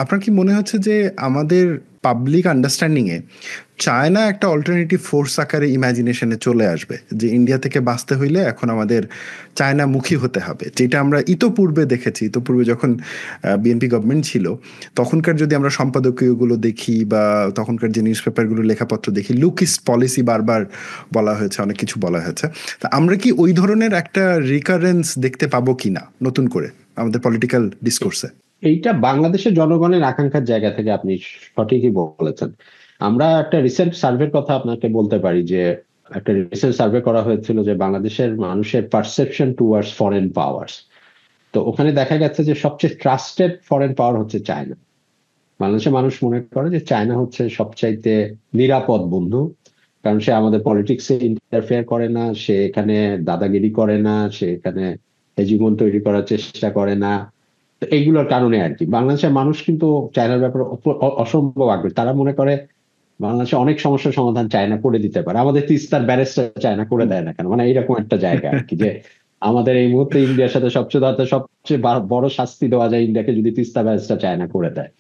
আপনার কি মনে হচ্ছে যে আমাদের পাবলিক আন্ডারস্ট্যান্ডিং এ চায়না একটা অল্টারনেটিভ ফোর্স আকারে ইমাজিনেশনে চলে আসবে, যে ইন্ডিয়া থেকে বাঁচতে হইলে এখন আমাদের চায়না মুখী হতে হবে, যেটা আমরা ইতোপূর্বে দেখেছি। ইতোপূর্বে যখন বিএনপি গভর্নমেন্ট ছিল তখনকার যদি আমরা সম্পাদকীয়গুলো দেখি বা তখনকার যে নিউজ পেপারগুলো লেখাপত্র দেখি, লুকিস পলিসি বারবার বলা হয়েছে, অনেক কিছু বলা হয়েছে। তা আমরা কি ওই ধরনের একটা রিকারেন্স দেখতে পাবো কিনা নতুন করে আমাদের পলিটিক্যাল ডিসকোর্সে? এইটা বাংলাদেশের জনগণের আকাঙ্ক্ষার জায়গা থেকে আপনি সঠিকই বলেছেন। আমরা একটা রিসেন্ট সার্ভের কথা আপনাকে বলতে পারি, যে একটা রিসেন্ট সার্ভে করা হয়েছিল যে বাংলাদেশের মানুষের পারসেপশন টুয়ার্ডস ফরেন পাওয়ার্স। তো ওখানে দেখা গেছে যে সবচেয়ে ট্রাস্টেড ফরেন পাওয়ার হচ্ছে চায়না। বাংলাদেশের মানুষ মনে করে যে চায়না হচ্ছে সবচাইতে নিরাপদ বন্ধু, কারণ সে আমাদের পলিটিক্সে ইন্টারফেয়ার করে না, সে এখানে দাদাগিরি করে না, সে এখানে হেজিমন তৈরি করার চেষ্টা করে না। তো এইগুলোর কারণে আর কি বাংলাদেশের মানুষ কিন্তু চায়নার ব্যাপারে অসম্ভব আগ্রহী। তারা মনে করে বাংলাদেশে অনেক সমস্যার সমাধান চায়না করে দিতে পারে, আমাদের তিস্তার ব্যারেজটা চায়না করে দেয় না কেন, মানে এইরকম একটা জায়গা আর কি। যে আমাদের এই মুহূর্তে ইন্ডিয়ার সাথে সবচেয়ে বড় শাস্তি দেওয়া যায় ইন্ডিয়াকে যদি তিস্তা ব্যারেজটা চায়না করে দেয়।